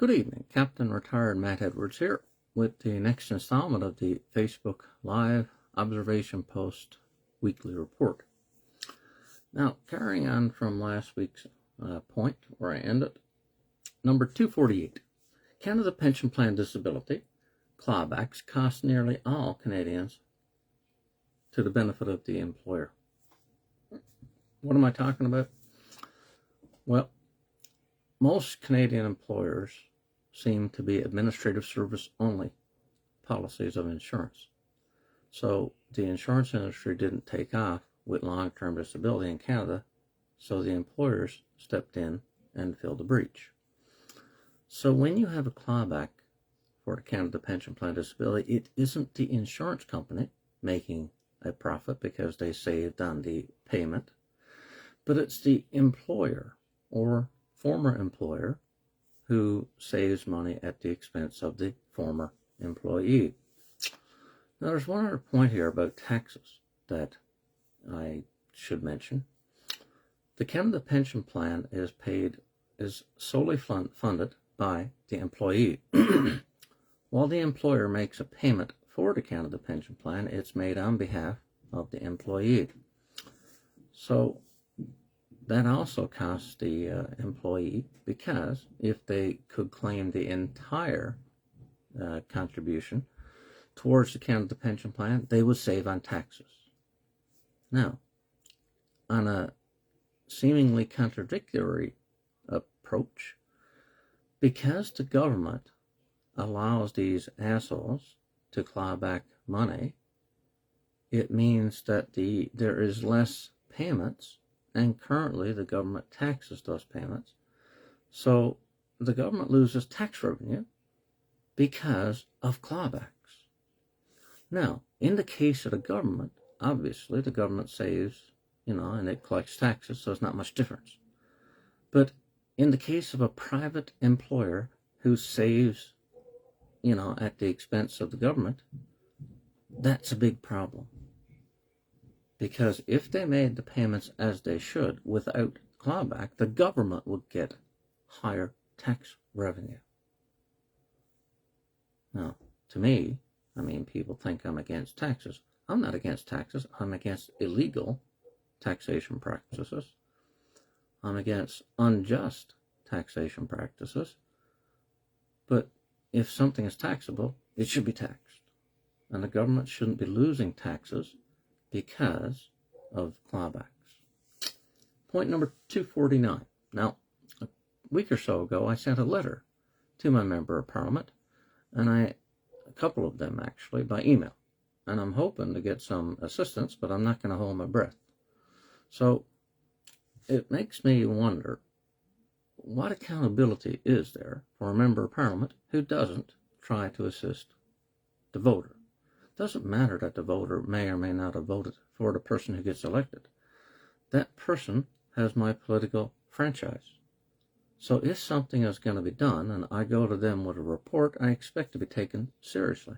Good evening, Captain Retired Matt Edwards here with the next installment of the Facebook Live Observation Post Weekly Report. Now, carrying on from last week's point where I ended, number 248, Canada Pension Plan Disability clawbacks cost nearly all Canadians to the benefit of the employer. What am I talking about? Well, most Canadian employers seem to be administrative service only policies of insurance. So the insurance industry didn't take off with long-term disability in Canada, so the employers stepped in and filled the breach. So when you have a clawback for the Canada Pension Plan Disability, it isn't the insurance company making a profit because they saved on the payment, but it's the employer or former employer who saves money at the expense of the former employee. Now, there's one other point here about taxes that I should mention. The Canada Pension Plan is solely funded by the employee. While the employer makes a payment for the Canada Pension Plan, it's made on behalf of the employee. So that also costs the employee, because if they could claim the entire contribution towards the Canada Pension Plan, they would save on taxes. Now, on a seemingly contradictory approach, because the government allows these assholes to claw back money, it means that there is less payments, and currently the government taxes those payments. So the government loses tax revenue because of clawbacks. Now, in the case of the government, obviously the government saves, and it collects taxes, so it's not much difference. But in the case of a private employer who saves, at the expense of the government, that's a big problem. Because if they made the payments as they should without clawback, the government would get higher tax revenue. Now, to me, people think I'm against taxes. I'm not against taxes. I'm against illegal taxation practices. I'm against unjust taxation practices. But if something is taxable, it should be taxed. And the government shouldn't be losing taxes because of clawbacks. Point number 249. Now, a week or so ago, I sent a letter to my Member of Parliament, and a couple of them actually, by email. And I'm hoping to get some assistance, but I'm not going to hold my breath. So it makes me wonder, what accountability is there for a Member of Parliament who doesn't try to assist the voter? It doesn't matter that the voter may or may not have voted for the person who gets elected. That person has my political franchise. So if something is going to be done and I go to them with a report, I expect to be taken seriously.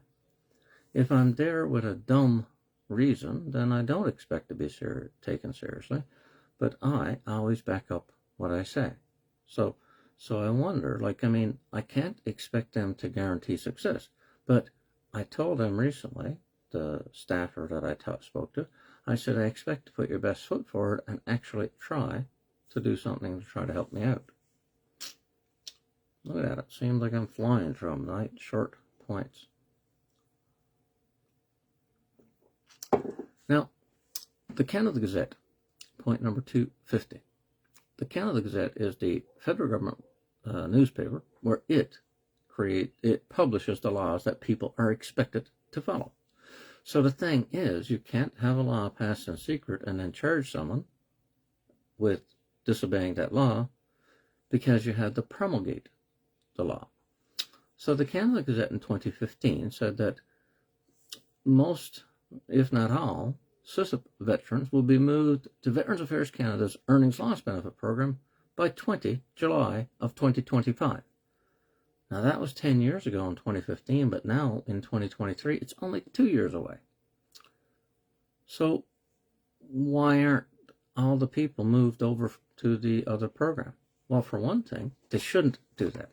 If I'm there with a dumb reason, then I don't expect to be taken seriously, but I always back up what I say. So I wonder, I can't expect them to guarantee success, but I told them recently, the staffer that I spoke to, I said, I expect to put your best foot forward and actually try to do something to try to help me out. Look at that. It seems like I'm flying through them tonight. Short points. Now, the Canada Gazette, point number 250. The Canada Gazette is the federal government newspaper where it publishes the laws that people are expected to follow. So the thing is, you can't have a law passed in secret and then charge someone with disobeying that law because you had to promulgate the law. So the Canada Gazette in 2015 said that most, if not all, SISIP veterans will be moved to Veterans Affairs Canada's Earnings Loss Benefit Program by July of 2025. Now, that was 10 years ago in 2015, but now in 2023, it's only 2 years away. So why aren't all the people moved over to the other program? Well, for one thing, they shouldn't do that.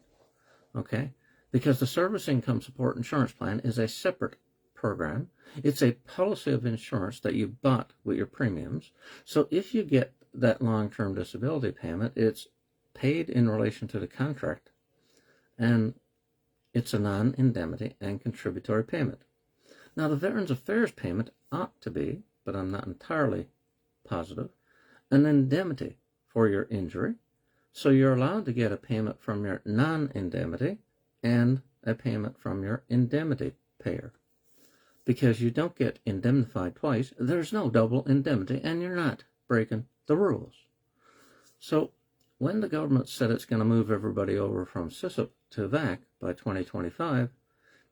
okay? Because the Service Income Support Insurance Plan is a separate program. It's a policy of insurance that you bought with your premiums. So if you get that long-term disability payment, it's paid in relation to the contract, and it's a non-indemnity and contributory payment. Now, the Veterans Affairs payment ought to be, but I'm not entirely positive, an indemnity for your injury. So you're allowed to get a payment from your non-indemnity and a payment from your indemnity payer. Because you don't get indemnified twice, there's no double indemnity, and you're not breaking the rules. So when the government said it's going to move everybody over from SISIP to VAC by 2025,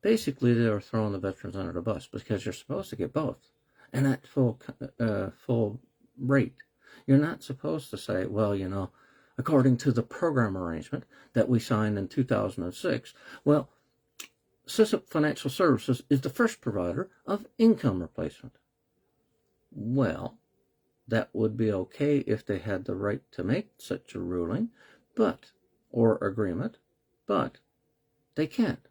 basically they were throwing the veterans under the bus, because you're supposed to get both, and at full rate. You're not supposed to say, well, you know, according to the program arrangement that we signed in 2006, well, SISIP Financial Services is the first provider of income replacement. Well, that would be okay if they had the right to make such a ruling, or agreement, but they can't.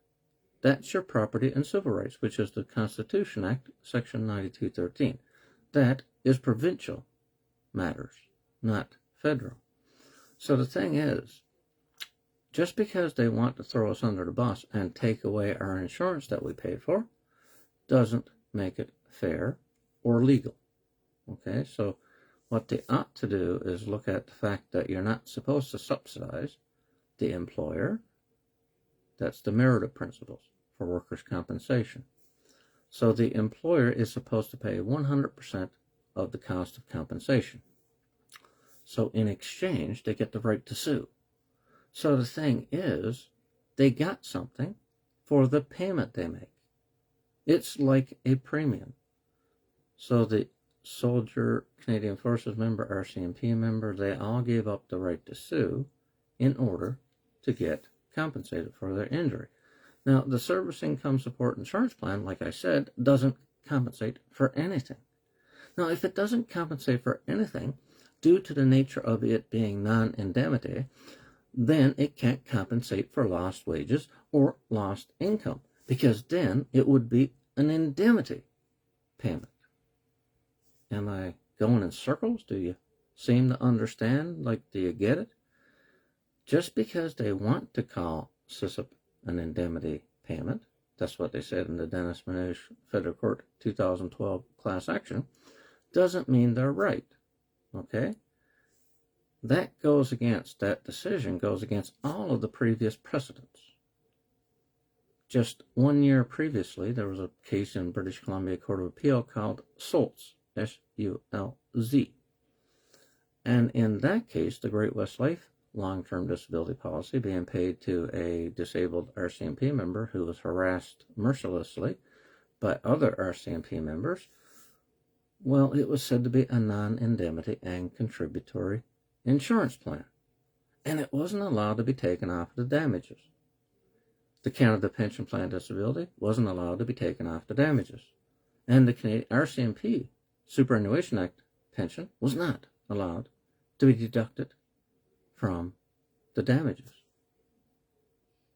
That's your property and civil rights, which is the Constitution Act, Section 9213. That is provincial matters, not federal. So the thing is, just because they want to throw us under the bus and take away our insurance that we paid for, doesn't make it fair or legal. Okay, so what they ought to do is look at the fact that you're not supposed to subsidize the employer. That's the merit of principles for workers' compensation. So the employer is supposed to pay 100% of the cost of compensation. So in exchange, they get the right to sue. So the thing is, they got something for the payment they make. It's like a premium. So the soldier, Canadian Forces member, RCMP member, they all gave up the right to sue in order to get compensated for their injury. Now, the Service Income Support Insurance Plan, like I said, doesn't compensate for anything. Now, if it doesn't compensate for anything, due to the nature of it being non-indemnity, then it can't compensate for lost wages or lost income, because then it would be an indemnity payment. Am I going in circles? Do you seem to understand? Do you get it? Just because they want to call SISIP an indemnity payment, that's what they said in the Dennis Manouche Federal Court 2012 class action, doesn't mean they're right. Okay? That decision goes against all of the previous precedents. Just 1 year previously, there was a case in British Columbia Court of Appeal called SULZ, S-U-L-Z. And in that case, the Great West Life long-term disability policy being paid to a disabled RCMP member who was harassed mercilessly by other RCMP members, well, it was said to be a non-indemnity and contributory insurance plan, and it wasn't allowed to be taken off the damages. The Canada Pension Plan Disability wasn't allowed to be taken off the damages, and the Canadian RCMP Superannuation Act pension was not allowed to be deducted from the damages.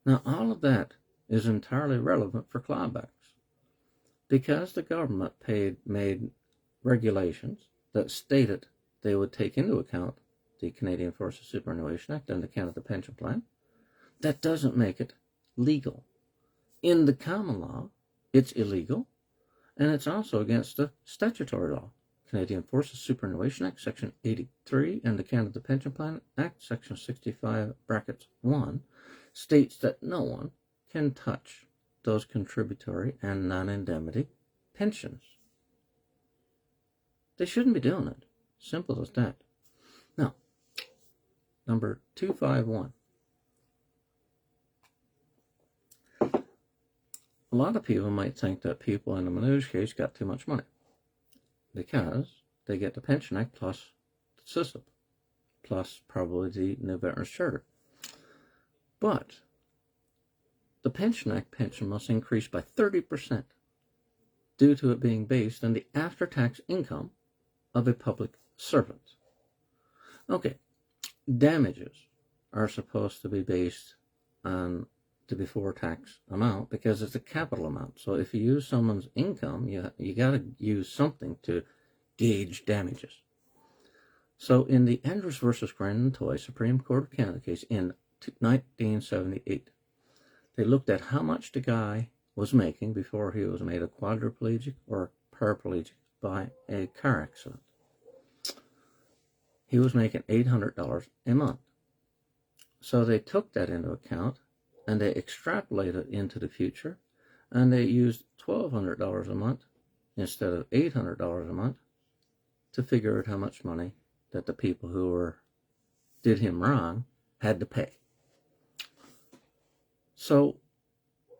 Now, all of that is entirely relevant for clawbacks, because the government made regulations that stated they would take into account the Canadian Forces Superannuation Act and the Canada Pension Plan. That doesn't make it legal. In the common law, it's illegal, and it's also against the statutory law. Canadian Forces Superannuation Act, Section 83, and the Canada Pension Plan Act, Section 65(1), states that no one can touch those contributory and non-indemnity pensions. They shouldn't be doing it. Simple as that. Now, number 251. A lot of people might think that people in the Manouche case got too much money, because they get the Pension Act plus SISIP, plus probably the New Veterans Charter. But the Pension Act pension must increase by 30% due to it being based on the after-tax income of a public servant. Okay, damages are supposed to be based on the before tax amount because it's a capital amount. So if you use someone's income, you got to use something to gauge damages. So in the Andrews versus Grandin Toy Supreme Court of Canada case in 1978, they looked at how much the guy was making before he was made a quadriplegic or paraplegic by a car accident. He was making $800 a month. So they took that into account and they extrapolated it into the future, and they used $1,200 a month instead of $800 a month to figure out how much money that the people who did him wrong had to pay. So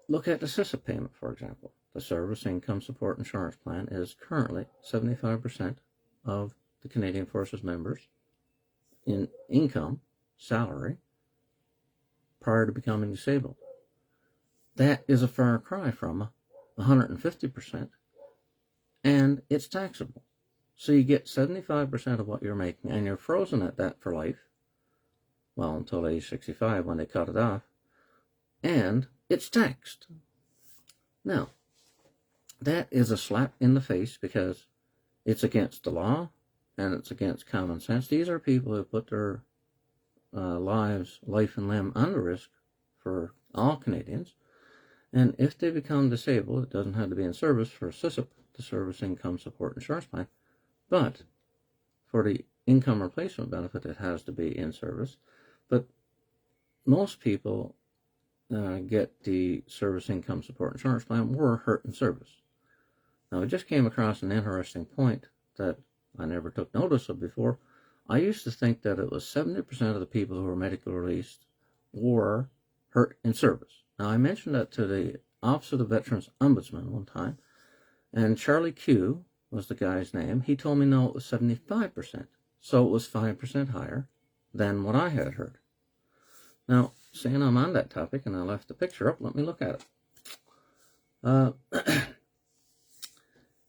look at the SISIP payment, for example. The Service Income Support Insurance Plan is currently 75% of the Canadian Forces members in income, salary, prior to becoming disabled. That is a far cry from 150%, and it's taxable. So you get 75% of what you're making, and you're frozen at that for life, well, until age 65 when they cut it off, and it's taxed. Now, that is a slap in the face because it's against the law and it's against common sense. These are people who put their life and limb under risk for all Canadians. And if they become disabled, it doesn't have to be in service for SISIP, the Service Income Support Insurance Plan, but for the income replacement benefit, it has to be in service. But most people get the Service Income Support Insurance Plan were hurt in service. Now, I just came across an interesting point that I never took notice of before. I used to think that it was 70% of the people who were medically released were hurt in service. Now, I mentioned that to the Office of the Veterans Ombudsman one time, and Charlie Q was the guy's name. He told me no, it was 75%. So it was 5% higher than what I had heard. Now, saying I'm on that topic, and I left the picture up, let me look at it.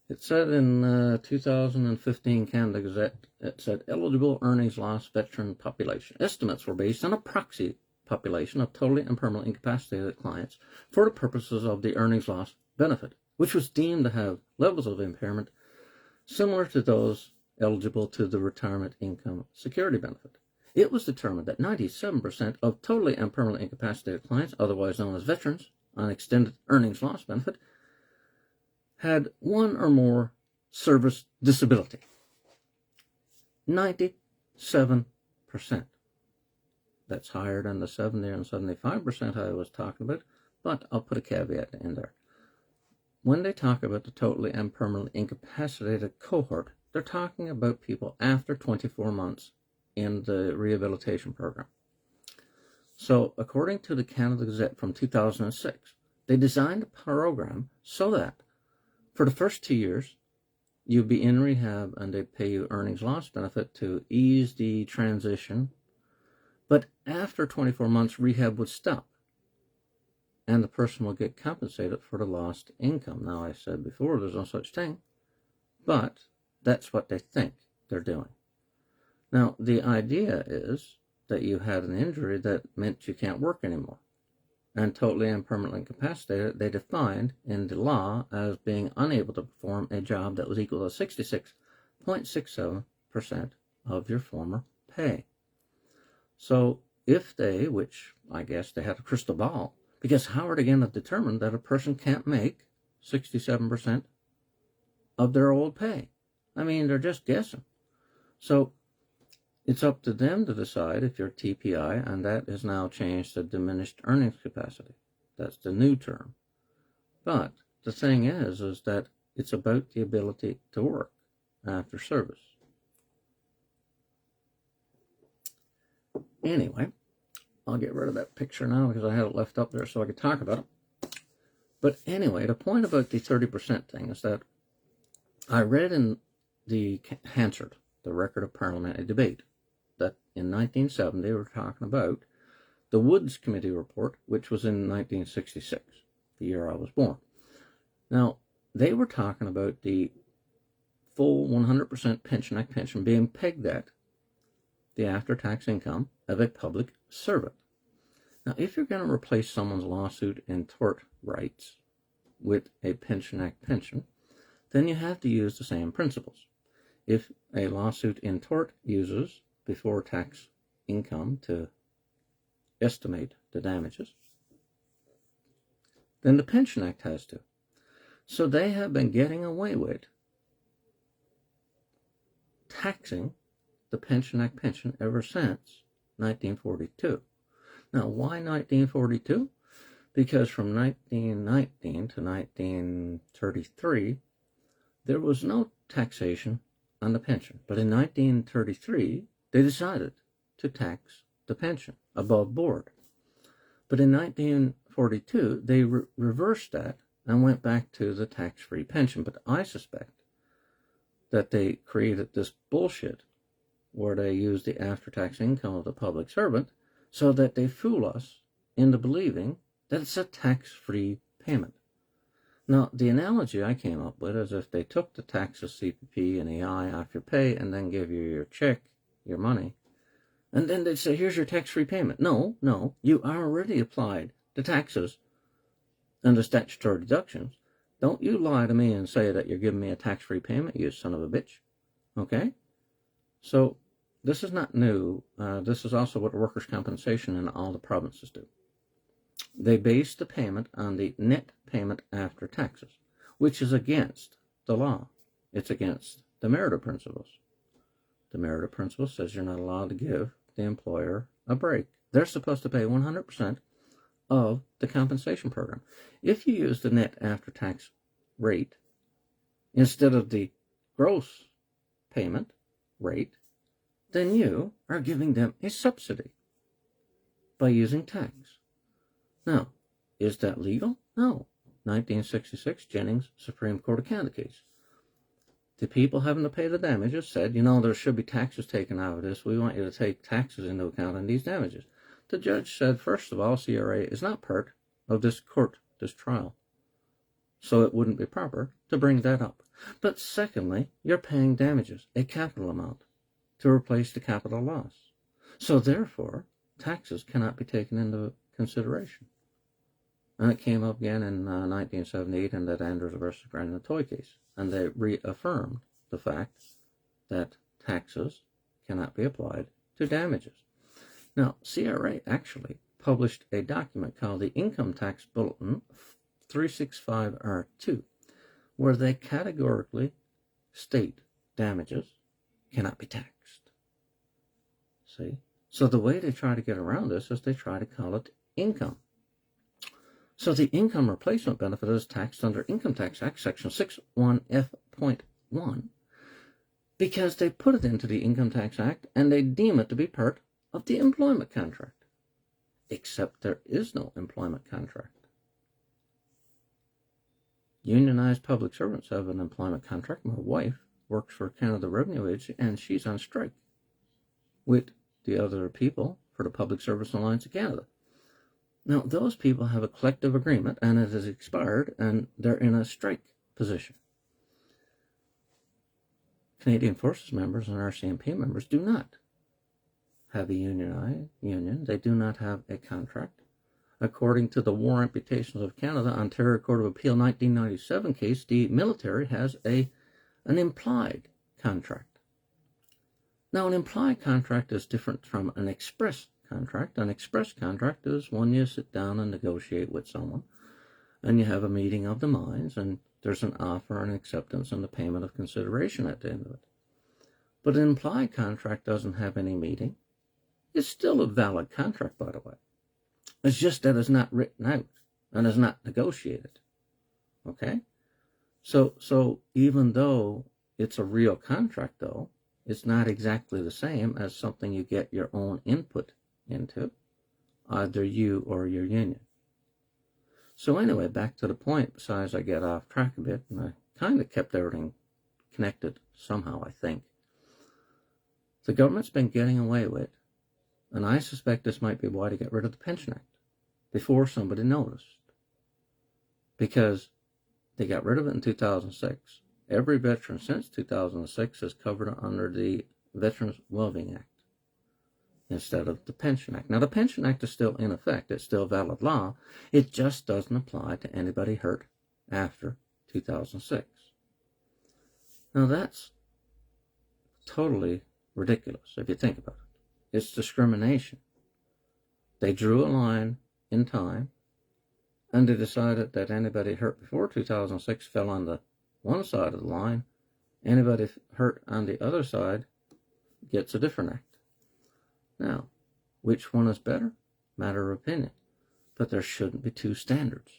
It said in 2015 Canada Gazette, it said eligible earnings loss veteran population. Estimates were based on a proxy population of totally and permanently incapacitated clients for the purposes of the earnings loss benefit, which was deemed to have levels of impairment similar to those eligible to the retirement income security benefit. It was determined that 97% of totally and permanently incapacitated clients, otherwise known as veterans, on extended earnings loss benefit, had one or more service disability. 97%. That's higher than the 70 and 75% I was talking about, but I'll put a caveat in there. When they talk about the totally and permanently incapacitated cohort, they're talking about people after 24 months in the rehabilitation program. So, according to the Canada Gazette from 2006, they designed a program so that for the first 2 years, you'd be in rehab and they'd pay you earnings loss benefit to ease the transition. But after 24 months, rehab would stop and the person will get compensated for the lost income. Now, I said before, there's no such thing, but that's what they think they're doing. Now, the idea is that you had an injury that meant you can't work anymore. And totally and permanently incapacitated, they defined in the law as being unable to perform a job that was equal to 66.67% of your former pay. So if they, which I guess they had a crystal ball, because how are they going to determine that a person can't make 67% of their old pay? I mean, they're just guessing. So it's up to them to decide if you're TPI, and that is now changed to diminished earnings capacity. That's the new term. But the thing is that it's about the ability to work after service. Anyway, I'll get rid of that picture now because I had it left up there so I could talk about it. But anyway, the point about the 30% thing is that I read in the Hansard, the Record of Parliamentary Debate, that in 1970 they were talking about the Woods Committee report, which was in 1966, the year I was born. Now, they were talking about the full 100% Pension Act pension being pegged at the after-tax income of a public servant. Now, if you're going to replace someone's lawsuit in tort rights with a Pension Act pension, then you have to use the same principles. If a lawsuit in tort uses before tax income to estimate the damages, then the Pension Act has to. So they have been getting away with taxing the Pension Act pension ever since 1942. Now, why 1942? Because from 1919 to 1933, there was no taxation on the pension. But in 1933, they decided to tax the pension above board. But in 1942, they reversed that and went back to the tax-free pension. But I suspect that they created this bullshit where they use the after-tax income of the public servant so that they fool us into believing that it's a tax-free payment. Now, the analogy I came up with is if they took the taxes, CPP and EI off your pay and then give you your check, your money, and then they'd say, here's your tax-free payment. No, you already applied the taxes and the statutory deductions. Don't you lie to me and say that you're giving me a tax-free payment, you son of a bitch. Okay? So, this is not new. This is also what workers' compensation in all the provinces do. They base the payment on the net payment after taxes, which is against the law. It's against the Merit principles. The Merit principle says you're not allowed to give the employer a break. They're supposed to pay 100% of the compensation program. If you use the net after-tax rate instead of the gross payment rate, then you are giving them a subsidy by using tax. Now, is that legal? No. 1966, Jennings, Supreme Court of Canada case. The people having to pay the damages said, there should be taxes taken out of this. We want you to take taxes into account on these damages. The judge said, first of all, CRA is not part of this trial. So it wouldn't be proper to bring that up. But secondly, you're paying damages, a capital amount, to replace the capital loss. So therefore, taxes cannot be taken into consideration. And it came up again in 1978 in that Andrews versus Brandon Toy case. And they reaffirmed the fact that taxes cannot be applied to damages. Now, CRA actually published a document called the Income Tax Bulletin 365R2, where they categorically state damages cannot be taxed. See? So the way they try to get around this is they try to call it income. So the income replacement benefit is taxed under Income Tax Act Section 61F.1 because they put it into the Income Tax Act and they deem it to be part of the employment contract. Except there is no employment contract. Unionized public servants have an employment contract. My wife works for Canada Revenue Agency and she's on strike with the other people for the Public Service Alliance of Canada. Now, those people have a collective agreement, and it has expired, and they're in a strike position. Canadian Forces members and RCMP members do not have a union. They do not have a contract. According to the War Amputations of Canada, Ontario Court of Appeal 1997 case, the military has an implied contract. Now, an implied contract is different from an express contract. An express contract is one you sit down and negotiate with someone, and you have a meeting of the minds, and there's an offer and acceptance and the payment of consideration at the end of it. But an implied contract doesn't have any meeting. It's still a valid contract, by the way. It's just that it's not written out and is not negotiated. Okay? So even though it's a real contract, though, it's not exactly the same as something you get your own input into, either you or your union. So anyway, back to the point, besides I get off track a bit, and I kind of kept everything connected somehow, I think. The government's been getting away with, and I suspect this might be why they got rid of the Pension Act before somebody noticed. Because they got rid of it in 2006. Every veteran since 2006 is covered under the Veterans Wellbeing Act. instead of the Pension Act. Now, the Pension Act is still in effect. It's still valid law. It just doesn't apply to anybody hurt after 2006. Now, that's totally ridiculous if you think about it. It's discrimination. They drew a line in time, and they decided that anybody hurt before 2006 fell on the one side of the line. Anybody hurt on the other side gets a different act. Now, which one is better? Matter of opinion. But there shouldn't be two standards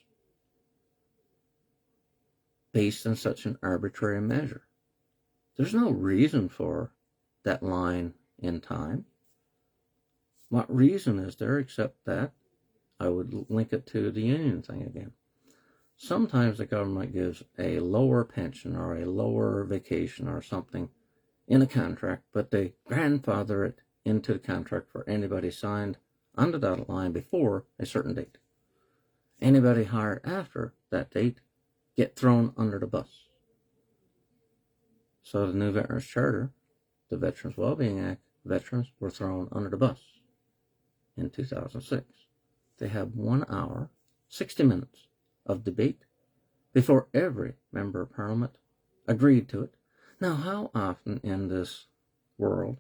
based on such an arbitrary measure. There's no reason for that line in time. What reason is there except that I would link it to the union thing again. Sometimes the government gives a lower pension or a lower vacation or something in a contract, but they grandfather it into the contract for anybody signed on the dotted line before a certain date. Anybody hired after that date get thrown under the bus. So the new Veterans Charter, the Veterans Wellbeing Act, veterans were thrown under the bus in 2006. They had 1 hour, 60 minutes of debate before every member of Parliament agreed to it. Now, how often in this world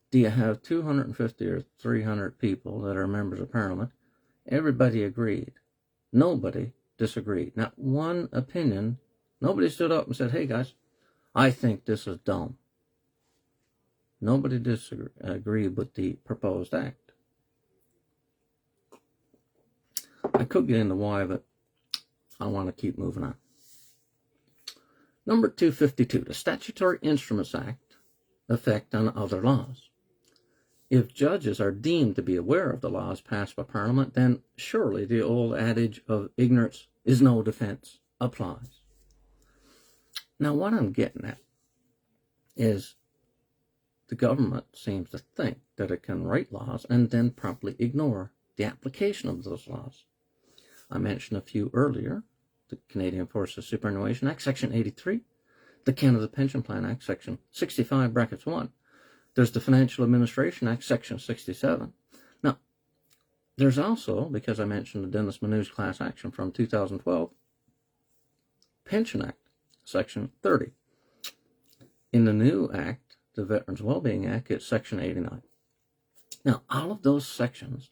do you have 250 or 300 people that are members of Parliament? Everybody agreed. Nobody disagreed. Not one opinion. Nobody stood up and said, hey guys, I think this is dumb. Nobody disagreed with the proposed act. I could get into why, but I want to keep moving on. Number 252, the Statutory Instruments Act, effect on other laws. If judges are deemed to be aware of the laws passed by Parliament, then surely the old adage of ignorance is no defense applies. Now, what I'm getting at is the government seems to think that it can write laws and then promptly ignore the application of those laws. I mentioned a few earlier: the Canadian Forces Superannuation Act, Section 83, the Canada Pension Plan Act, Section 65, brackets 1. There's the Financial Administration Act, Section 67. Now, there's also, because I mentioned the Dennis Manoos class action from 2012, Pension Act, Section 30. In the new act, the Veterans Wellbeing Act, it's Section 89. Now, all of those sections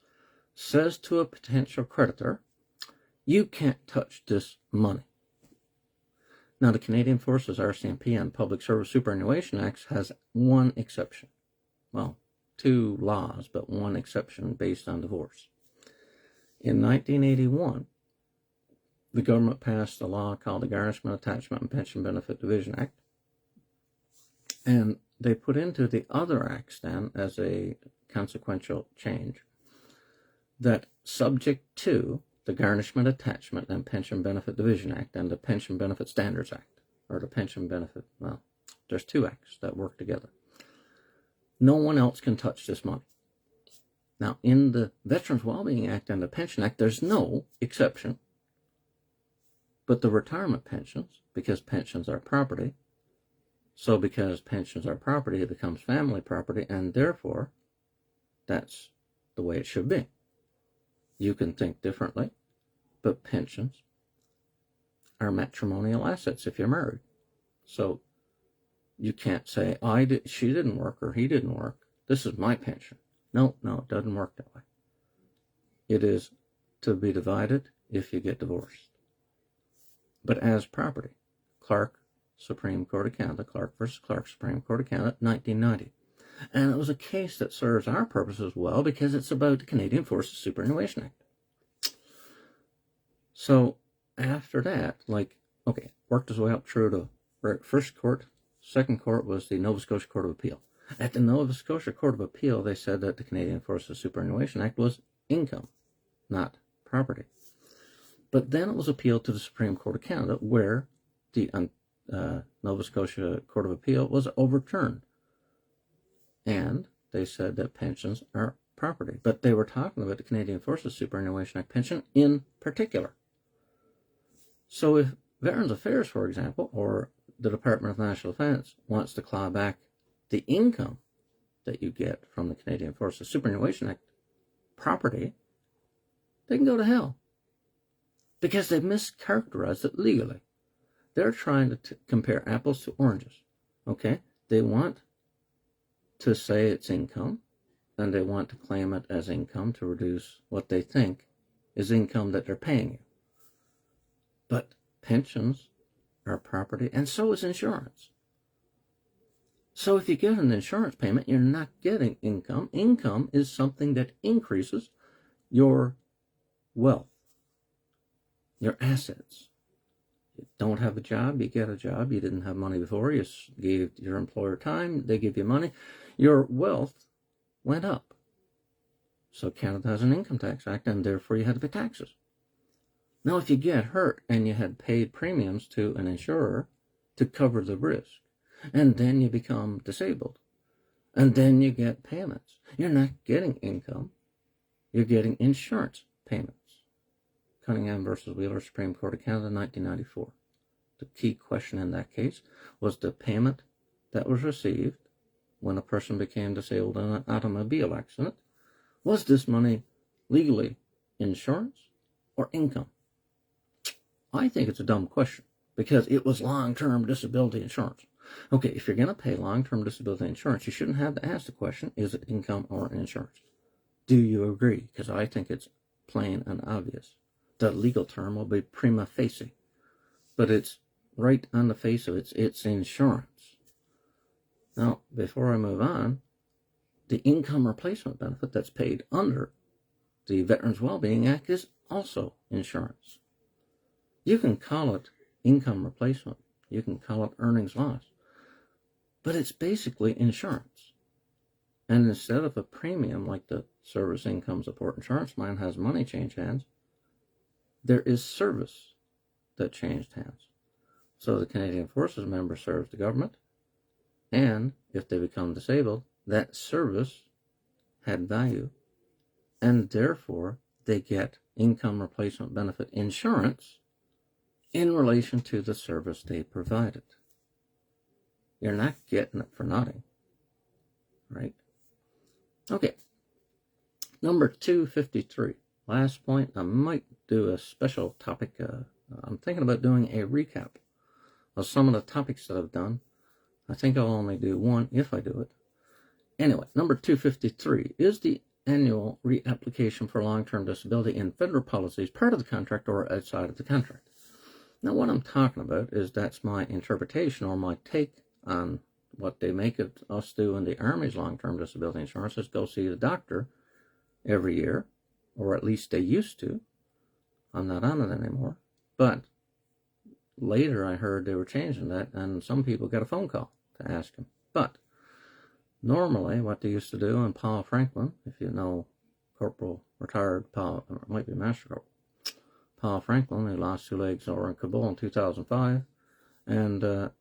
says to a potential creditor, you can't touch this money. Now, the Canadian Forces, RCMP, and Public Service Superannuation Acts has one exception. Well, two laws, but one exception based on divorce. In 1981, the government passed a law called the Garnishment, Attachment, and Pension Benefit Division Act. And they put into the other acts then as a consequential change that subject to the Garnishment, Attachment, and Pension Benefit Division Act and the Pension Benefit Standards Act, or the Pension Benefit, well, there's two acts that work together. No one else can touch this money. Now, in the Veterans Wellbeing Act and the Pension Act, there's no exception. But the retirement pensions, because pensions are property, so because pensions are property, it becomes family property, and therefore, that's the way it should be. You can think differently, but pensions are matrimonial assets if you're married. So you can't say, she didn't work or he didn't work. This is my pension. No, it doesn't work that way. It is to be divided if you get divorced. But as property, Clark, Supreme Court of Canada, Clark versus Clark, Supreme Court of Canada, 1990. And it was a case that serves our purposes well because it's about the Canadian Forces Superannuation Act. So after that, worked his way up through to first court. Second court was the Nova Scotia Court of Appeal. At the Nova Scotia Court of Appeal, they said that the Canadian Forces Superannuation Act was income, not property. But then it was appealed to the Supreme Court of Canada, where the Nova Scotia Court of Appeal was overturned. And they said that pensions are property. But they were talking about the Canadian Forces Superannuation Act pension in particular. So if Veterans Affairs, for example, or the Department of National Defense wants to claw back the income that you get from the Canadian Forces Superannuation Act property, they can go to hell because they've mischaracterized it legally. They're trying to compare apples to oranges, okay? They want to say it's income, and they want to claim it as income to reduce what they think is income that they're paying you. But pensions are property, and so is insurance. So if you get an insurance payment, you're not getting income. Income is something that increases your wealth, your assets. You don't have a job, you get a job. You didn't have money before, you gave your employer time, they give you money. Your wealth went up. So Canada has an income tax act, and therefore you had to pay taxes. Now, if you get hurt and you had paid premiums to an insurer to cover the risk, and then you become disabled, and then you get payments, you're not getting income, you're getting insurance payments. Cunningham versus Wheeler, Supreme Court of Canada, 1994. The key question in that case was the payment that was received when a person became disabled in an automobile accident. Was this money legally insurance or income? I think it's a dumb question because it was long-term disability insurance. Okay, if you're going to pay long-term disability insurance, you shouldn't have to ask the question, is it income or insurance? Do you agree? Because I think it's plain and obvious. The legal term will be prima facie, but it's right on the face of it, it's insurance. Now, before I move on, the income replacement benefit that's paid under the Veterans Wellbeing Act is also insurance. You can call it income replacement, you can call it earnings loss, but it's basically insurance. And instead of a premium like the Service Income Support Insurance Plan has money change hands, there is service that changed hands. So the Canadian Forces member serves the government, and if they become disabled, that service had value, and therefore they get income replacement benefit insurance in relation to the service they provided. You're not getting it for nothing, right? Okay, number 253. Last point, I might do a special topic. I'm thinking about doing a recap of some of the topics that I've done. I think I'll only do one if I do it. Anyway, number 253 is the annual reapplication for long-term disability in federal policies part of the contract or outside of the contract. Now, what I'm talking about is that's my interpretation or my take on what they make us do in the Army's long-term disability insurance is go see the doctor every year, or at least they used to. I'm not on it anymore. But later I heard they were changing that, and some people got a phone call to ask him. But normally what they used to do, and Paul Franklin, if you know Corporal retired Paul, or it might be Master Corporal, Paul Franklin, who lost 2 legs over in Kabul in 2005, and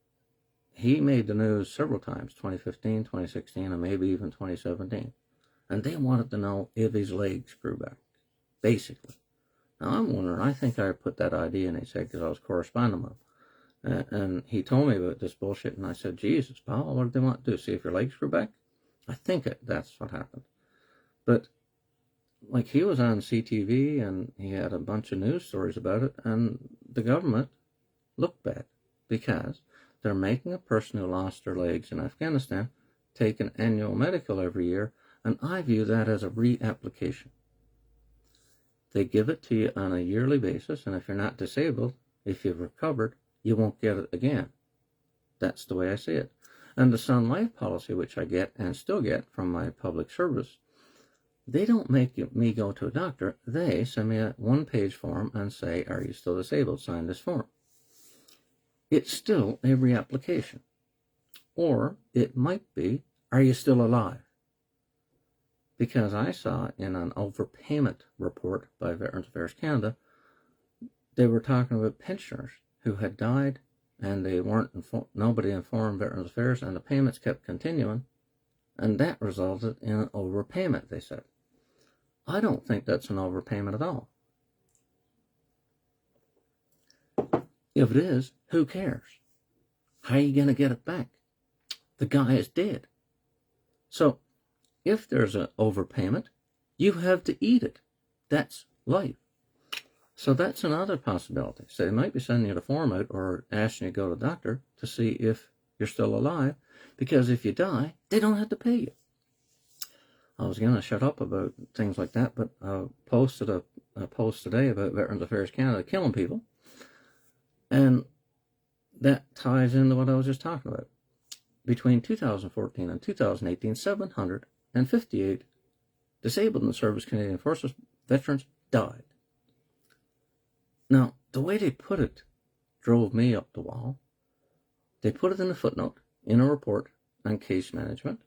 he made the news several times, 2015, 2016, and maybe even 2017. And they wanted to know if his legs grew back, basically. Now, I'm wondering, I think I put that idea in his head because I was corresponding with him. And he told me about this bullshit, and I said, Jesus, Paul, what did they want to do? See if your legs grew back? I think that's what happened. But, like, he was on CTV, and he had a bunch of news stories about it, and the government looked bad because they're making a person who lost their legs in Afghanistan take an annual medical every year, and I view that as a reapplication. They give it to you on a yearly basis, and if you're not disabled, if you've recovered, you won't get it again. That's the way I see it. And the Sun Life policy, which I get and still get from my public service, they don't make me go to a doctor. They send me a 1-page form and say, are you still disabled? Sign this form. It's still a reapplication. Or it might be, are you still alive? Because I saw in an overpayment report by Veterans Affairs Canada, they were talking about pensioners who had died and they weren't nobody informed Veterans Affairs, and the payments kept continuing, and that resulted in an overpayment, they said. I don't think that's an overpayment at all. If it is, who cares? How are you going to get it back? The guy is dead. So if there's an overpayment, you have to eat it. That's life. So that's another possibility. So they might be sending you the form out or asking you to go to the doctor to see if you're still alive, because if you die, they don't have to pay you. I was going to shut up about things like that, but I posted a post today about Veterans Affairs Canada killing people, and that ties into what I was just talking about. Between 2014 and 2018, 758 disabled in the service Canadian Forces veterans died. Now, the way they put it drove me up the wall. They put it in a footnote in a report on case management,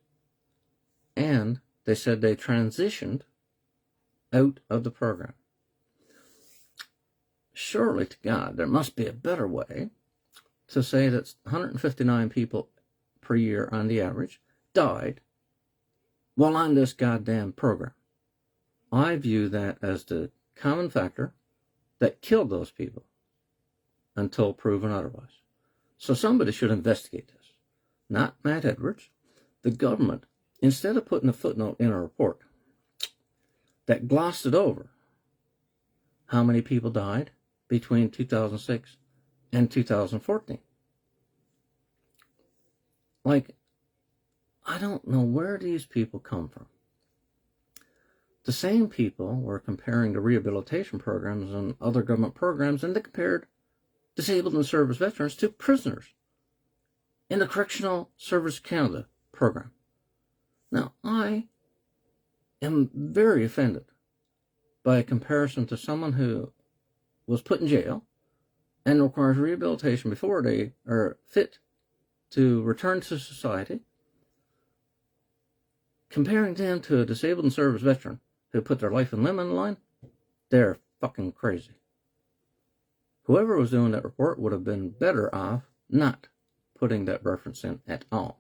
and they said they transitioned out of the program. Surely to God, there must be a better way to say that 159 people per year on the average died while on this goddamn program. I view that as the common factor that killed those people until proven otherwise. So somebody should investigate this. Not Matt Edwards. The government, instead of putting a footnote in a report that glossed it over how many people died between 2006 and 2014. Like, I don't know where these people come from. The same people were comparing the rehabilitation programs and other government programs, and they compared disabled and service veterans to prisoners in the Correctional Service Canada program. Now, I am very offended by a comparison to someone who was put in jail and requires rehabilitation before they are fit to return to society, comparing them to a disabled and service veteran who put their life and limb on the line. They're fucking crazy. Whoever was doing that report would have been better off not putting that reference in at all.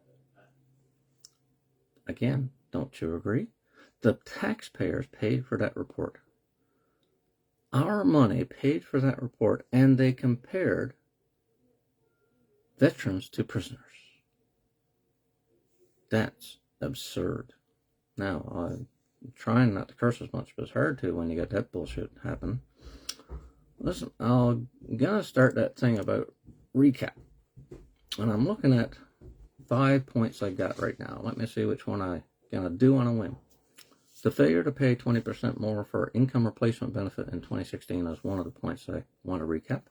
Again, don't you agree? The taxpayers paid for that report. Our money paid for that report, and they compared veterans to prisoners. That's absurd. Now, I'm trying not to curse as much, but it's hard to when you get that bullshit happen. Listen, I'm going to start that thing about recap. And I'm looking at 5 points I got right now. Let me see which one I'm going to do on a whim. The failure to pay 20% more for income replacement benefit in 2016 is one of the points I want to recap.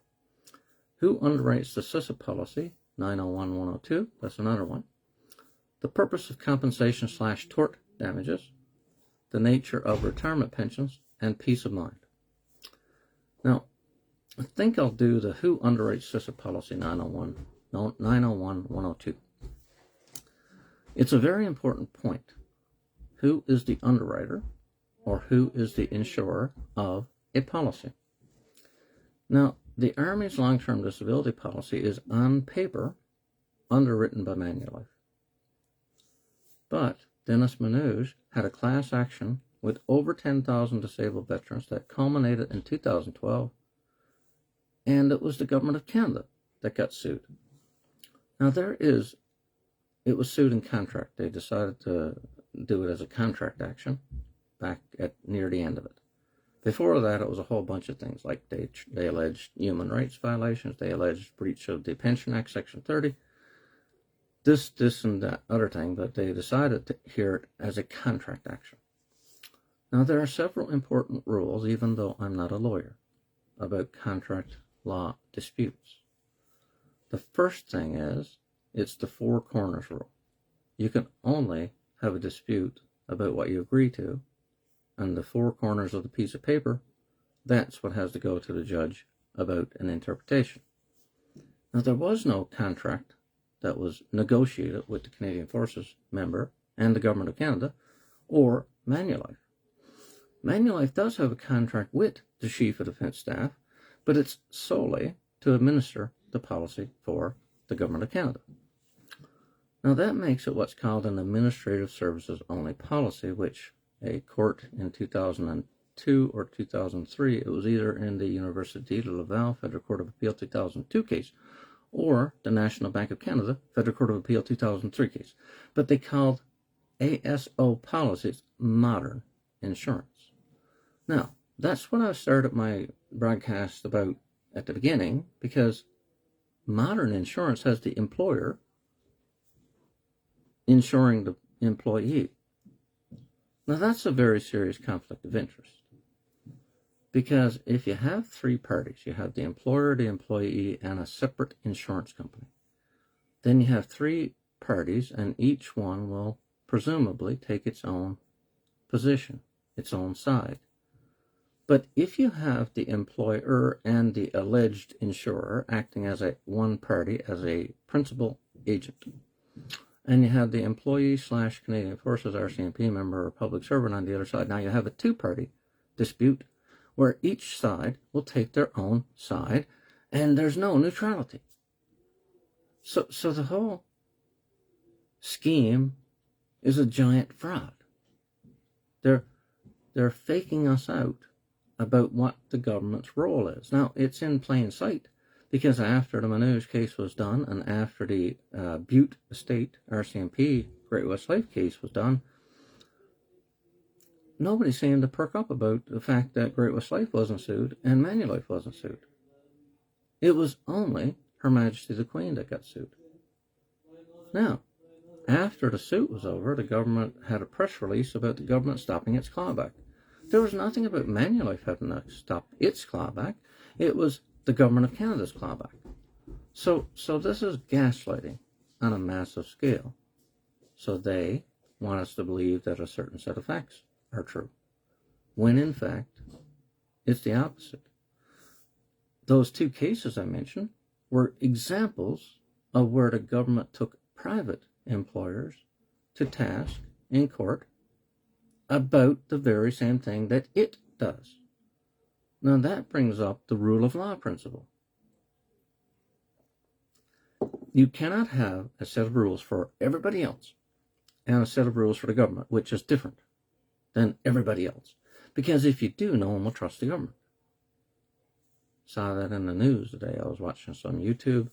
Who underwrites the SISIP policy? 901-102. That's another one. The purpose of compensation/tort damages. The nature of retirement pensions and peace of mind. Now, I think I'll do the who underwrites SISIP policy 901-102. It's a very important point. Who is the underwriter, or who is the insurer of a policy? Now, the Army's long-term disability policy is on paper underwritten by Manulife. But Dennis Manouge had a class action with over 10,000 disabled veterans that culminated in 2012, and it was the government of Canada that got sued. Now it was sued in contract. They decided to do it as a contract action back at near the end of it. Before that, it was a whole bunch of things, like they alleged human rights violations, they alleged breach of the Pension Act, Section 30, this and that other thing, but they decided to hear it as a contract action. Now, there are several important rules, even though I'm not a lawyer, about contract law disputes. The first thing is, it's the four corners rule. You can only have a dispute about what you agree to, and the four corners of the piece of paper, that's what has to go to the judge about an interpretation. Now, there was no contract that was negotiated with the Canadian Forces member and the Government of Canada or Manulife. Manulife does have a contract with the Chief of Defence Staff, but it's solely to administer the policy for the Government of Canada. Now, that makes it what's called an administrative services only policy, which a court in 2002 or 2003, it was either in the Université de Laval Federal Court of Appeal 2002 case or the National Bank of Canada Federal Court of Appeal 2003 case. But they called ASO policies, modern insurance. Now, that's what I started my broadcast about at the beginning, because modern insurance has the employer insuring the employee. Now, that's a very serious conflict of interest, because if you have three parties, you have the employer, the employee, and a separate insurance company, then you have three parties, and each one will presumably take its own position, its own side. But if you have the employer and the alleged insurer acting as one party, as a principal agent, and you have the employee / Canadian Forces RCMP member or public servant on the other side, now you have a two-party dispute where each side will take their own side, and there's no neutrality. So the whole scheme is a giant fraud. They're faking us out about what the government's role is. Now, it's in plain sight, because after the Manouche case was done, and after the Butte Estate RCMP Great West Life case was done, nobody seemed to perk up about the fact that Great West Life wasn't sued and Manulife wasn't sued. It was only Her Majesty the Queen that got sued. Now, after the suit was over, the government had a press release about the government stopping its clawback. There was nothing about Manulife having to stop its clawback. It was the government of Canada's clawback. So this is gaslighting on a massive scale. So they want us to believe that a certain set of facts are true, when in fact it's the opposite. Those two cases I mentioned were examples of where the government took private employers to task in court about the very same thing that it does. Now that brings up the rule of law principle. You cannot have a set of rules for everybody else and a set of rules for the government, which is different than everybody else. Because if you do, no one will trust the government. Saw that in the news today. I was watching some YouTube,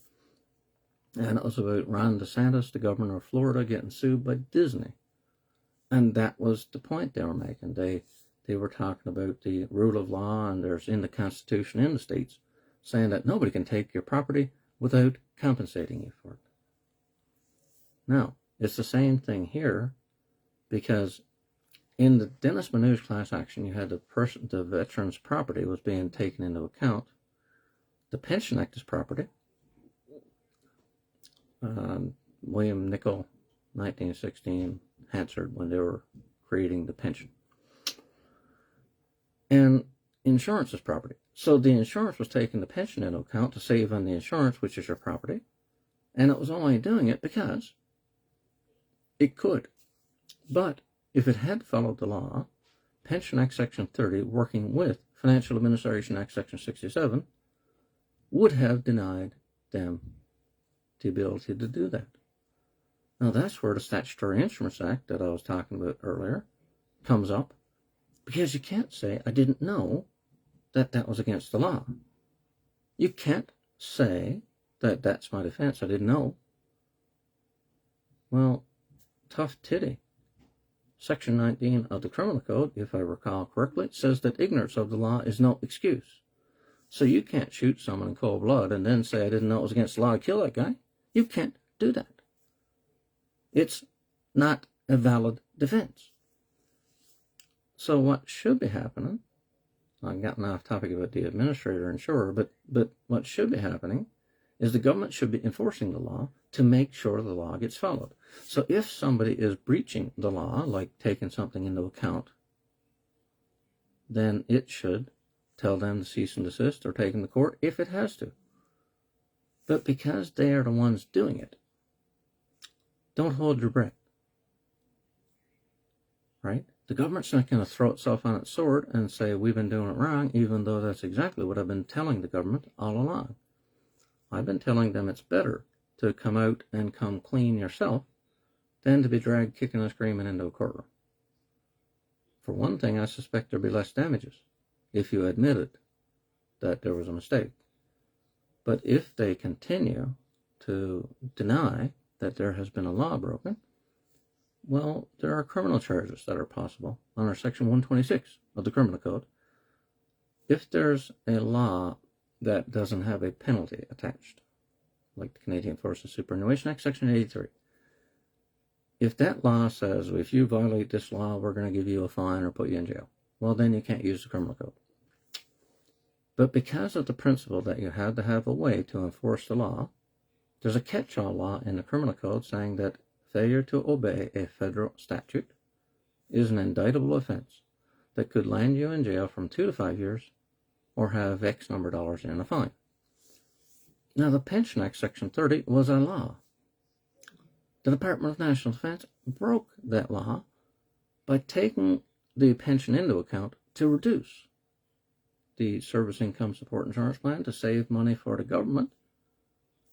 and it was about Ron DeSantis, the governor of Florida, getting sued by Disney. And that was the point they were making. They were talking about the rule of law, and there's in the Constitution in the states saying that nobody can take your property without compensating you for it. Now, it's the same thing here, because in the Dennis Manouche class action, you had the veteran's property was being taken into account. The Pension Act is property. William Nicol, 1916, Hansard, when they were creating the pension. And insurance is property. So the insurance was taking the pension into account to save on the insurance, which is your property. And it was only doing it because it could. But if it had followed the law, Pension Act Section 30, working with Financial Administration Act Section 67, would have denied them the ability to do that. Now that's where the Statutory Instruments Act that I was talking about earlier comes up, because you can't say, I didn't know that that was against the law. You can't say that that's my defense, I didn't know. Well, tough titty. Section 19 of the Criminal Code, if I recall correctly, says that ignorance of the law is no excuse. So you can't shoot someone in cold blood and then say, I didn't know it was against the law to kill that guy. You can't do that. It's not a valid defense. So what should be happening, I've gotten off topic about the administrator insurer, but what should be happening is the government should be enforcing the law to make sure the law gets followed. So if somebody is breaching the law, like taking something into account, then it should tell them to cease and desist or take them to court if it has to. But because they are the ones doing it, don't hold your breath. Right? The government's not going to throw itself on its sword and say, we've been doing it wrong, even though that's exactly what I've been telling the government all along. I've been telling them it's better to come out and come clean yourself than to be dragged kicking and screaming into a courtroom. For one thing, I suspect there'll be less damages if you admitted that there was a mistake. But if they continue to deny that there has been a law broken, Well, there are criminal charges that are possible under Section 126 of the Criminal Code if there's a law that doesn't have a penalty attached, like the Canadian Forces Superannuation Act, Section 83. If that law says, if you violate this law, we're going to give you a fine or put you in jail, well, then you can't use the Criminal Code. But because of the principle that you had to have a way to enforce the law, there's a catch-all law in the Criminal Code saying that failure to obey a federal statute is an indictable offense that could land you in jail from 2 to 5 years or have X number of dollars in a fine. Now, the Pension Act, Section 30, was a law. The Department of National Defense broke that law by taking the pension into account to reduce the Service Income Support Insurance Plan to save money for the government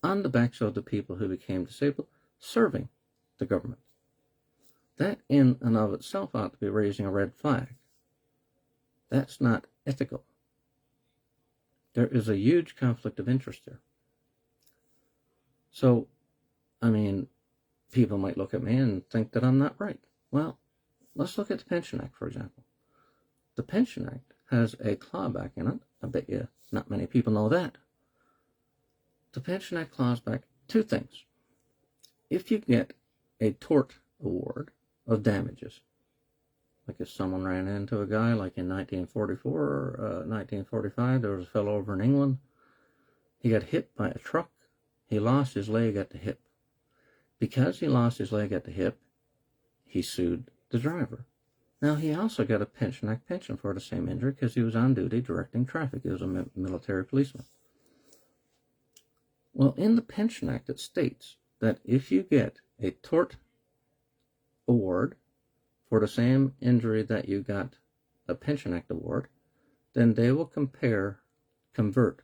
on the backs of the people who became disabled serving the government. That in and of itself ought to be raising a red flag. That's not ethical. There is a huge conflict of interest there. So, I mean, people might look at me and think that I'm not right. Well, let's look at the Pension Act, for example. The Pension Act has a clawback in it. I bet you not many people know that. The Pension Act claws back two things. If you get a tort award of damages, like if someone ran into a guy like in 1944 or 1945, there was a fellow over in England, he got hit by a truck, he lost his leg at the hip. Because he lost his leg at the hip, he sued the driver. Now, he also got a Pension Act pension for the same injury because he was on duty directing traffic. He was a military policeman. Well, in the Pension Act, it states that if you get a tort award for the same injury that you got a Pension Act award, then they will convert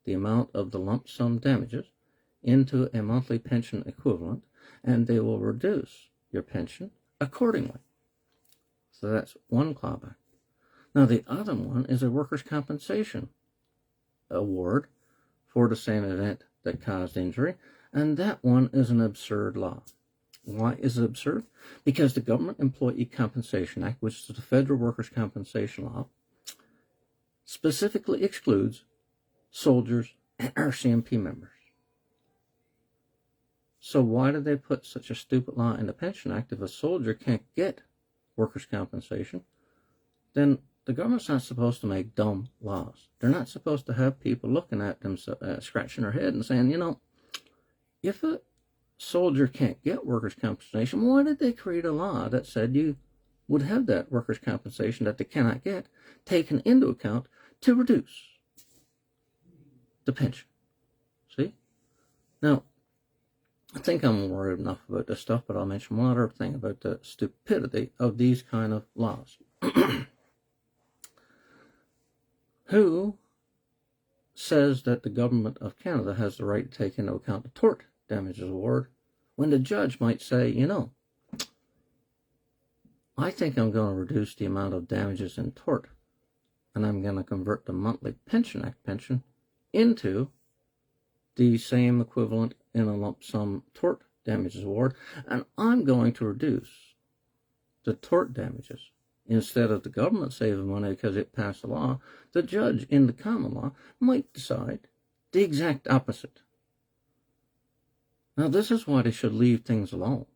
the amount of the lump sum damages into a monthly pension equivalent, and they will reduce your pension accordingly. So that's one clawback. Now, the other one is a workers' compensation award for the same event that caused injury, and that one is an absurd law. Why is it absurd? Because the Government Employee Compensation Act, which is the federal workers' compensation law, specifically excludes soldiers and RCMP members. So why did they put such a stupid law in the Pension Act? If a soldier can't get workers' compensation, then the government's not supposed to make dumb laws. They're not supposed to have people looking at them, scratching their head and saying, you know, if a soldier can't get workers' compensation, why did they create a law that said you would have that workers' compensation that they cannot get taken into account to reduce the pension? See? Now, I think I'm worried enough about this stuff, but I'll mention one other thing about the stupidity of these kind of laws. Who says that the government of Canada has the right to take into account the tort damages award when the judge might say, you know, I think I'm going to reduce the amount of damages in tort, and I'm going to convert the monthly Pension Act pension into the same equivalent in a lump sum tort damages award, and I'm going to reduce the tort damages. Instead of the government saving money because it passed a law, the judge in the common law might decide the exact opposite. Now, this is why they should leave things alone.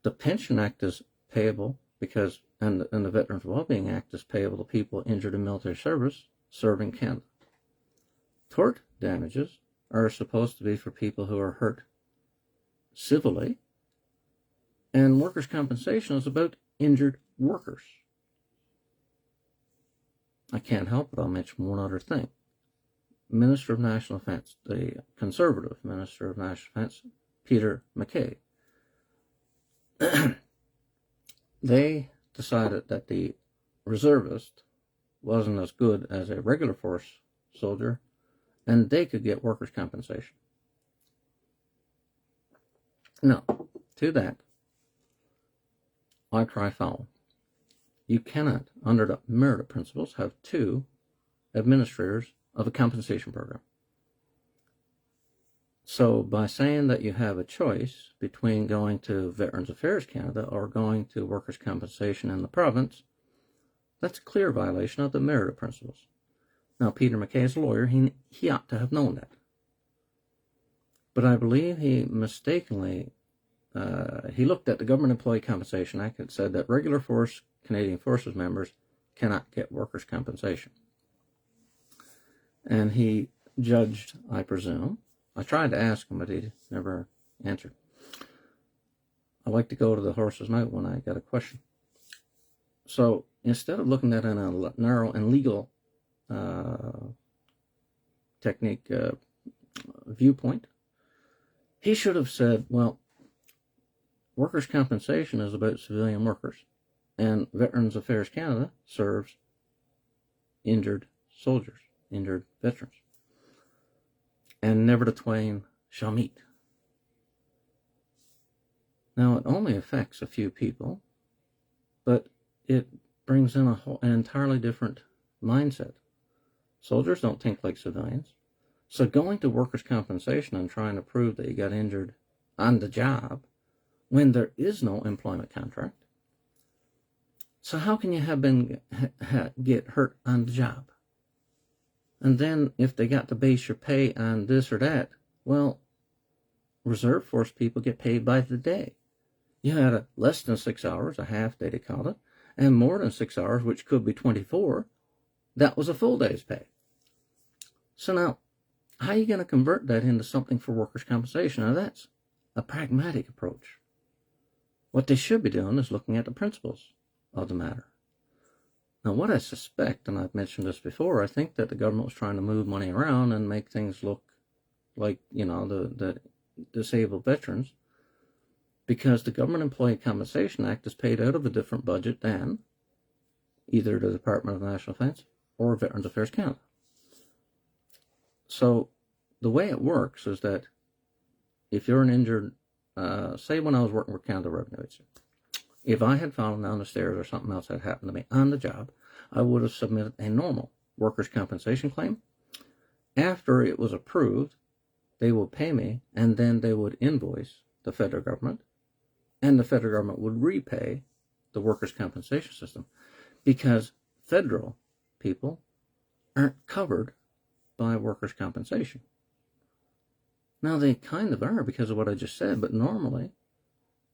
The Pension Act is payable because, and the Veterans Wellbeing Act is payable to people injured in military service serving Canada. Tort damages are supposed to be for people who are hurt civilly, and workers' compensation is about injured workers. I can't help it, I'll mention one other thing. Minister of National Defense, the conservative Minister of National Defense, Peter MacKay, they decided that the reservist wasn't as good as a regular force soldier, and they could get workers' compensation. Now, to that, I cry foul. You cannot, under the merit principles, have two administrators of a compensation program. So by saying that you have a choice between going to Veterans Affairs Canada or going to workers' compensation in the province, that's a clear violation of the merit principles. Now, Peter MacKay's a lawyer. He ought to have known that. But I believe he mistakenly, he looked at the Government Employee Compensation Act and said that regular force Canadian Forces members cannot get workers' compensation. And he judged, I presume. I tried to ask him, but he never answered. I like to go to the horse's mouth when I got a question. So instead of looking at it in a narrow and legal technique viewpoint, he should have said, well, workers' compensation is about civilian workers, and Veterans Affairs Canada serves injured soldiers, injured veterans. And never the twain shall meet. Now, it only affects a few people, but it brings in an entirely different mindset. Soldiers don't think like civilians. So going to workers' compensation and trying to prove that you got injured on the job when there is no employment contract. So how can you get hurt on the job? And then if they got to base your pay on this or that, well, reserve force people get paid by the day. You had less than 6 hours, a half day they call it, and more than 6 hours, which could be 24, that was a full day's pay. So now, how are you going to convert that into something for workers' compensation? Now that's a pragmatic approach. What they should be doing is looking at the principles of the matter. Now, what I suspect, and I've mentioned this before, I think that the government was trying to move money around and make things look like, the disabled veterans, because the Government Employee Compensation Act is paid out of a different budget than either the Department of National Defense or Veterans Affairs Canada. So the way it works is that if you're an injured, say when I was working with Canada Revenue Agency, if I had fallen down the stairs or something else had happened to me on the job, I would have submitted a normal workers' compensation claim. After it was approved, they would pay me, and then they would invoice the federal government, and the federal government would repay the workers' compensation system, because federal people aren't covered by workers' compensation. Now, they kind of are because of what I just said, but normally,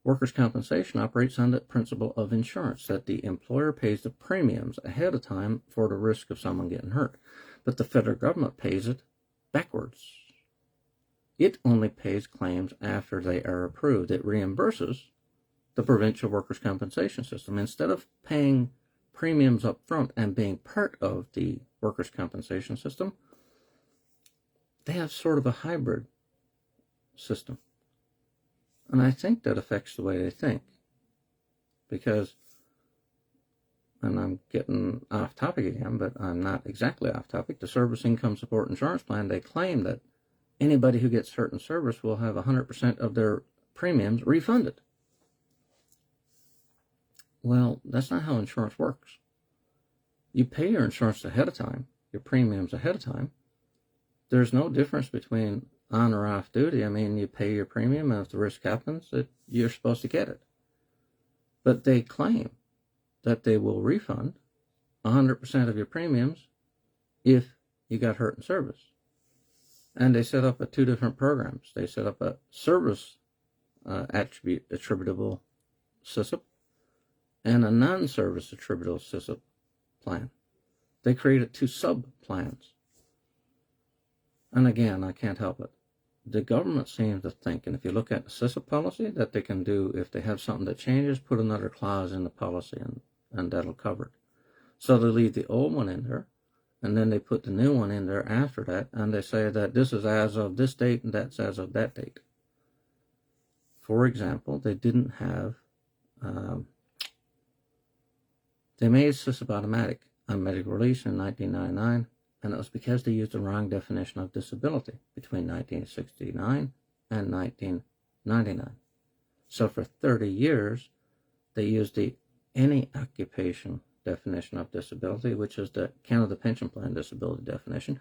workers' compensation operates on the principle of insurance, that the employer pays the premiums ahead of time for the risk of someone getting hurt. But the federal government pays it backwards. It only pays claims after they are approved. It reimburses the provincial workers' compensation system. Instead of paying premiums up front and being part of the workers' compensation system, they have sort of a hybrid system. And I think that affects the way they think. Because, and I'm getting off topic again, but I'm not exactly off topic, the Service Income Support Insurance Plan, they claim that anybody who gets hurt in service will have 100% of their premiums refunded. Well, that's not how insurance works. You pay your insurance ahead of time, your premiums ahead of time. There's no difference between on or off duty. I mean, you pay your premium, and if the risk happens, you're supposed to get it. But they claim that they will refund 100% of your premiums if you got hurt in service. And they set up two different programs. They set up a service attributable SISIP and a non-service attributable SISIP plan. They created two sub-plans. And again, I can't help it. The government seems to think, and if you look at the SISIP policy, that they can do, if they have something that changes, put another clause in the policy and that'll cover it. So they leave the old one in there, and then they put the new one in there after that, and they say that this is as of this date and that's as of that date. For example, they didn't have, they made SISIP automatic on medical release in 1999, and it was because they used the wrong definition of disability between 1969 and 1999. So for 30 years, they used the any occupation definition of disability, which is the Canada Pension Plan disability definition.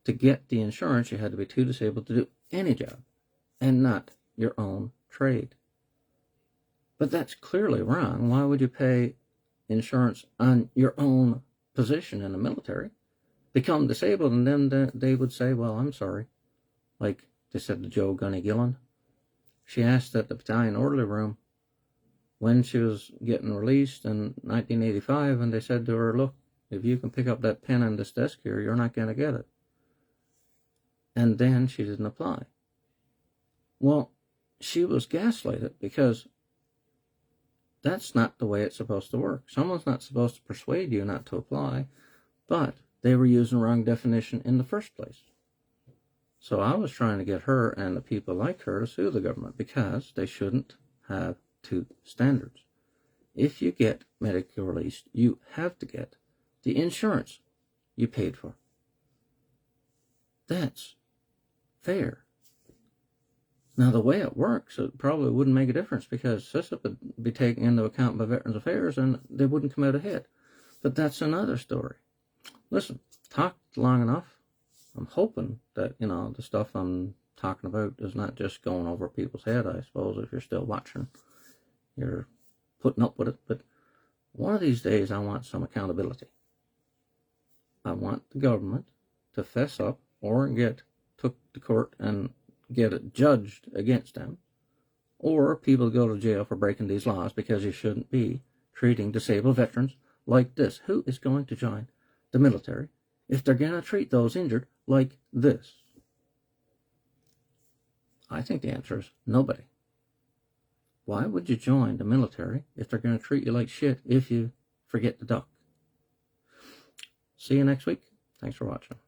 To get the insurance, you had to be too disabled to do any job. and not your own trade. But that's clearly wrong. Why would you pay insurance on your own position in the military, become disabled, and then they would say, well, I'm sorry. Like they said to Joe Gunny Gillen. She asked at the battalion orderly room when she was getting released in 1985, and they said to her, look, if you can pick up that pen on this desk here, you're not going to get it. And then she didn't apply. Well, she was gaslighted because that's not the way it's supposed to work. Someone's not supposed to persuade you not to apply, but they were using the wrong definition in the first place. So I was trying to get her and the people like her to sue the government because they shouldn't have two standards. If you get medically released, you have to get the insurance you paid for. That's fair. Now, the way it works, it probably wouldn't make a difference because SISIP would be taken into account by Veterans Affairs and they wouldn't come out ahead. But that's another story. Listen, talked long enough. I'm hoping that, the stuff I'm talking about is not just going over people's head, I suppose, if you're still watching. You're putting up with it. But one of these days, I want some accountability. I want the government to fess up or get took to court and get it judged against them, or people go to jail for breaking these laws because you shouldn't be treating disabled veterans like this. Who is going to join the military if they're going to treat those injured like this? I think the answer is nobody. Why would you join the military if they're going to treat you like shit if you forget to duck? See you next week. Thanks for watching.